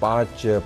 5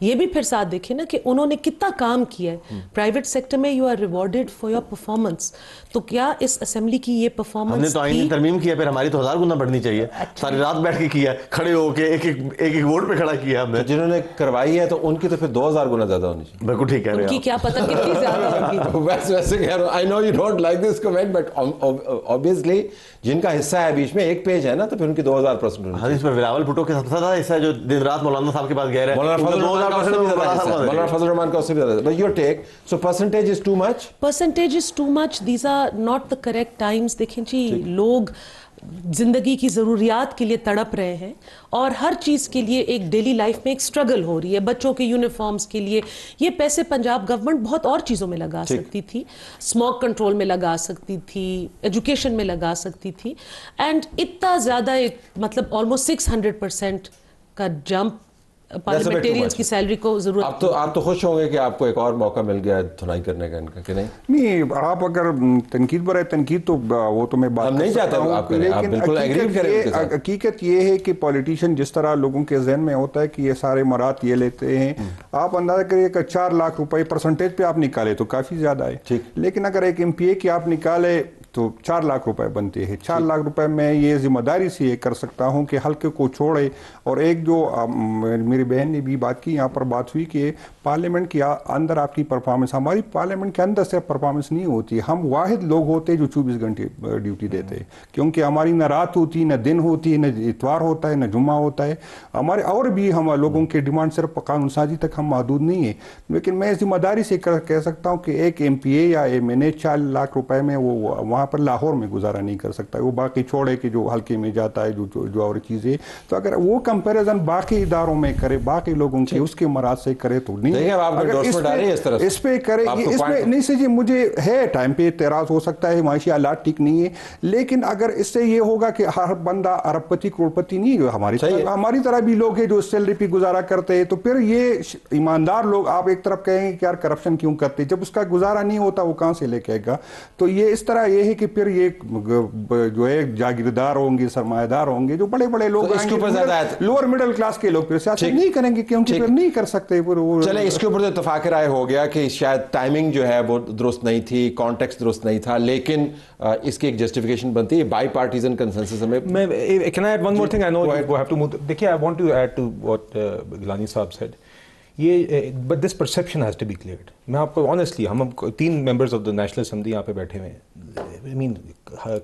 یہ بھی پھر ساتھ دیکھیں نا کہ انہوں نے کتنا کام کیا ہے پرائیویٹ سیکٹر میں. You are rewarded for your performance. تو کیا اس اسمبلی کی یہ پرفارمنس ہم نے تو آئین کی ترمیم کیا, پھر ہماری تو 1000 گنا بڑھنی چاہیے. ساری رات بیٹھ کے کیا, کھڑے ہو کے ایک ووٹ پہ کھڑا کیا ہم نے. جنہوں نے کروائی ہے تو ان کی تو پھر 2000 گنا زیادہ ہونی چاہیے. بالکل ٹھیک ہے, ان کی کیا پتہ کتنی زیادہ ہوگی. ویسے کہہ رہا ہوں, I know you don't like this comment, but obviously جن کا حصہ ہے بیچ میں ایک پیج ہے نا, تو پھر ان کی 2000% ہونی. ہاں, اس میں بلاول بھٹو کے ساتھ حصہ ہے جو دن رات مولانا صاحب کے پاس گئے رہے. مولانا فضل الرحمان کا اس سے بھی زیادہ. But your take, so percentage is too much? Percentage is too much. These are not the correct times. دیکھیں جی, لوگ زندگی کی ضروریات کے لیے تڑپ رہے ہیں اور ہر چیز کے لیے ایک ڈیلی لائف میں ایک سٹرگل ہو رہی ہے. بچوں کے یونیفارمز کے لیے یہ پیسے پنجاب گورنمنٹ بہت اور چیزوں میں لگا سکتی تھی. اسموک کنٹرول میں لگا سکتی تھی, ایجوکیشن میں لگا سکتی تھی. اینڈ اتنا زیادہ ایک مطلب آلموسٹ 600% کا جمپ پارلیمنٹیرینز کی سیلری کو ضرورت. آپ تو خوش ہوں گے کہ آپ کو ایک اور موقع مل گیا دھنائی کرنے کا ان کا, کہ نہیں؟ نہیں, آپ اگر تنقید پر ہے تنقید تو وہ تو میں بات نہیں چاہتا ہوں, لیکن حقیقت یہ ہے کہ پولیٹیشین جس طرح لوگوں کے ذہن میں ہوتا ہے کہ یہ سارے مرات یہ لیتے ہیں, آپ اندازہ کریے کہ 4 لاکھ روپے پرسنٹیج پہ آپ نکالے تو کافی زیادہ ہے. لیکن اگر ایک ایم پی اے کی آپ نکالے تو 4 لاکھ روپے بنتے ہیں. 4 لاکھ روپے میں یہ ذمہ داری سے یہ کر سکتا ہوں کہ حلقے کو چھوڑے. اور ایک جو میری بہن نے بھی بات کی, یہاں پر بات ہوئی کہ پارلیمنٹ کے اندر آپ کی پرفارمنس, ہماری پارلیمنٹ کے اندر صرف پرفارمنس نہیں ہوتی, ہم واحد لوگ ہوتے جو 24 گھنٹے ڈیوٹی دیتے ہیں, کیونکہ ہماری نہ رات ہوتی, نہ دن ہوتی, نہ اتوار ہوتا ہے, نہ جمعہ ہوتا ہے. ہمارے اور بھی ہم لوگوں کے ڈیمانڈ صرف قانون سازی تک ہم محدود نہیں ہیں. لیکن میں ذمہ داری سے کہہ سکتا ہوں کہ ایک ایم پی اے یا ایم این اے 4 لاکھ روپے میں وہ وہاں پر لاہور میں گزارا نہیں کر سکتا. وہ باقی چھوڑے کہ جو حلقے میں جاتا ہے, جو اور چیزیں. تو اگر وہ کمپیریزن باقی اداروں میں کرے, باقی لوگوں کے اس کے مراد سے کرے تو نہیں. اس پہ کرے, اس میں نہیں سے جی مجھے ہے ٹائم پہ اعتراض ہو سکتا ہے, معاشی حالات ٹھیک نہیں ہے, لیکن اگر اس سے یہ ہوگا کہ ہر بندہ ارب پتی کروڑ پتی نہیں ہے, ہماری طرح بھی لوگ ہیں جو سیلری پہ گزارا کرتے ہیں, تو پھر یہ ایماندار لوگ آپ ایک طرف کہیں گے کہ یار کرپشن کیوں کرتے, جب اس کا گزارا نہیں ہوتا وہ کہاں سے لے کے گا. تو یہ اس طرح یہ ہے کہ پھر یہ جو ہے جاگیردار ہوں گے, سرمایہ دار ہوں گے, جو بڑے بڑے لوگ لوور مڈل کلاس کے لوگ پھر سیاست نہیں کریں گے, کیونکہ پھر نہیں کر سکتے. چلیں, اس کے اوپر تو اتفاق رائے ہو گیا کہ شاید ٹائمنگ جو ہے وہ درست نہیں تھی, کانٹیکسٹ درست نہیں تھا, لیکن اس کی ایک جسٹیفیکیشن بنتی ہے بائی پارٹیزن کنسنسس. میں can I add one more thing? I know you have to move. دیکھیے, I want to add to what Gilani صاحب said. but this perception has to be cleared. میں آپ کو honestly, ہم 3 members of the National Assembly یہاں پہ بیٹھے ہوئے ہیں. I mean,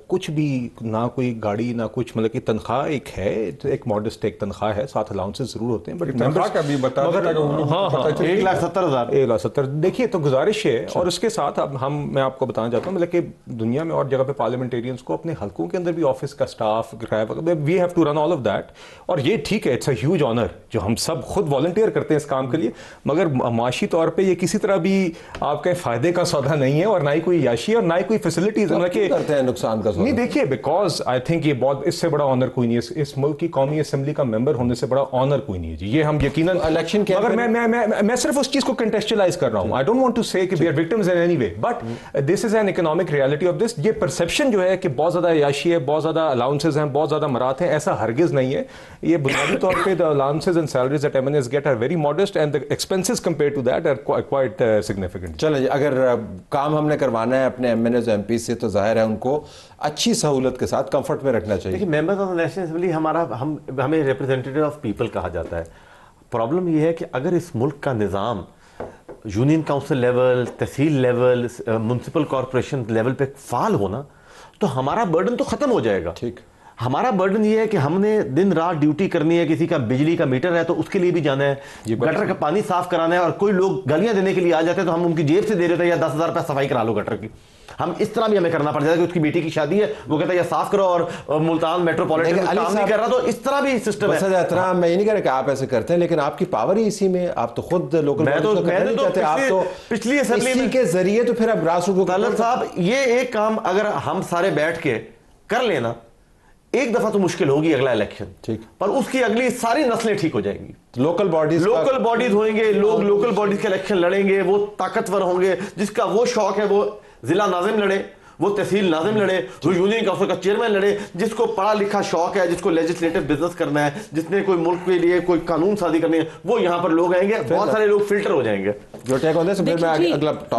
کچھ بھی نہ کوئی گاڑی نہ کچھ, مطلب کہ تنخواہ ایک ہے, ایک ماڈسٹ ایک تنخواہ ہے, ساتھ الاؤنسز ضرور ہوتے ہیں, بٹ تنخواہ کا بھی بتا دیں. ہاں 1,70,000. 1,70,000. دیکھیے, تو گزارش ہے. اور اس کے ساتھ اب میں آپ کو بتانا چاہتا ہوں, مطلب کہ دنیا میں اور جگہ پہ پارلیمنٹیرینس کو اپنے حلقوں کے اندر بھی آفس کا staff, we have to run all of that. اور یہ ٹھیک ہے, اٹس اے ہیوج آنر جو ہم سب خود والنٹیئر کرتے ہیں اس کام کے لیے, مگر معاشی طور پہ یہ کسی طرح بھی آپ کے فائدے کا سودا نہیں ہے, اور نہ ہی کوئی یاشی اور نہ ہی کوئی فیسلٹیز کرتے ہیں نقصان کا. نہیں دیکھیے, بیکاز آئی تھنک یہ بہت, اس سے بڑا آنر کوئی نہیں ہے, اس ملک کی قومی اسمبلی کا ممبر ہونے سے بڑا آنر کوئی نہیں ہے جی, یہ ہم یقیناً الیکشن کے, مگر میں صرف اس چیز کو کنٹیکسچوائز کر رہا ہوں. I don't want to say کہ we are victims in any way, but this is an economic reality of this. یہ پرسیپشن جو ہے کہ بہت زیادہ عیاشی ہے, بہت زیادہ الاؤنسز ہیں, بہت زیادہ مرات ہیں, ایسا ہرگز نہیں ہے. یہ بنیادی طور پہ the allowances and salaries that MNAs get are very modest, and the expenses compared to that are quite significant. چلیں جی, اگر کام ہم نے کروانا ہے اپنے M N As M P سے, تو ظاہر ہے ان کو اچھی سہولت کے ساتھ کمفرٹ میں رکھنا چاہیے. دیکھیے, ممبرز آف نیشنل اسمبلی ہمیں ریپرزینٹیو آف پیپل کہا جاتا ہے. پرابلم یہ ہے کہ اگر اس ملک کا نظام یونین کاؤنسل لیول, تحصیل لیول, میونسپل کارپوریشن لیول پہ فعال ہونا, تو ہمارا برڈن تو ختم ہو جائے گا. ٹھیک, ہمارا برڈن یہ ہے کہ ہم نے دن رات ڈیوٹی کرنی ہے, کسی کا بجلی کا میٹر ہے تو اس کے لیے بھی جانا ہے, گٹر کا پانی صاف کرانا ہے, اور کوئی لوگ گالیاں دینے کے لیے آ جاتے ہیں تو ہم ان کی جیب سے دے دیتے ہیں, یا 10,000 روپے صفائی کرا لو گٹر کی. ہم اس طرح بھی ہمیں کرنا پڑ جاتا ہے کہ اس کی بیٹی کی شادی ہے, وہ کہتا ہے یا صاف کرو, اور ملتان میٹروپولیٹن کام نہیں کر رہا, تو اس طرح بھی سسٹم ہے. احترام, میں یہ نہیں کہہ رہا کہ آپ ایسے کرتے ہیں, لیکن آپ کی پاور ہی اسی میں, آپ تو خود لوکل پچھلی اسمبلی کے ذریعے, تو پھر اب گراس روٹ. طلعت صاحب, یہ ایک کام اگر ہم سارے بیٹھ کے کر لینا, ایک دفعہ تو مشکل ہوگی اگلا الیکشن, ٹھیک, پر اس کی اگلی ساری نسلیں ٹھیک ہو جائیں گی. لوکل باڈیز ہوئیں گے, لوگ لوکل باڈیز کے الیکشن لڑیں گے, وہ طاقتور ہوں گے, جس کا وہ شوق ہے وہ ضلع ناظم لڑے, وہ تحصیل ناظم لڑے, وہ یونین کونسل کا چیئرمین لڑے, جس کو پڑھا لکھا شوق ہے, جس کو لیجسلیٹو بزنس کرنا ہے, جس نے کوئی ملک کے لیے کوئی قانون سازی کرنی ہے, وہ یہاں پر لوگ آئیں گے, بہت سارے لوگ فلٹر ہو جائیں گے.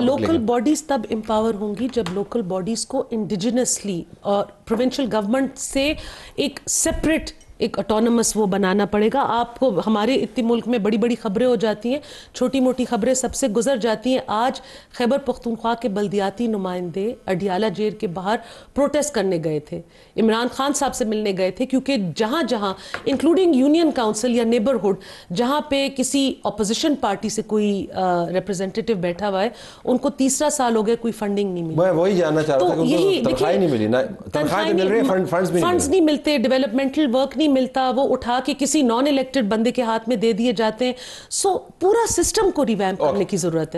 لوکل باڈیز تب امپاور ہوں گی جب لوکل باڈیز کو انڈیجنسلی اور پروونشل گورنمنٹ سے ایک سیپریٹ ایک اٹونومس وہ بنانا پڑے گا. آپ کو ہمارے اتنے ملک میں بڑی بڑی خبریں ہو جاتی ہیں, چھوٹی موٹی خبریں سب سے گزر جاتی ہیں. آج خیبر پختونخوا کے بلدیاتی نمائندے اڈیالہ جیل کے باہر پروٹیسٹ کرنے گئے تھے, عمران خان صاحب سے ملنے گئے تھے, کیونکہ جہاں جہاں انکلوڈنگ یونین کاؤنسل یا نیبرہڈ جہاں پہ کسی اپوزیشن پارٹی سے کوئی ریپرزینٹیٹو بیٹھا ہوا ہے, ان کو 3 سال ہو گئے کوئی فنڈنگ نہیں ملی. میں وہی جاننا چاہ رہا تھا کہ ان کو تنخواہ نہیں ملی, تنخواہ مل رہی ہے, فنڈز نہیں ملتے, ڈیولپمنٹل ورک نہیں ملتا, وہ اٹھا کے کسی نان الیکٹڈ بندے کے ہاتھ میں دے دیے جاتے ہیں. سو پورا سسٹم کو ریویمپ کرنے کی ضرورت ہے.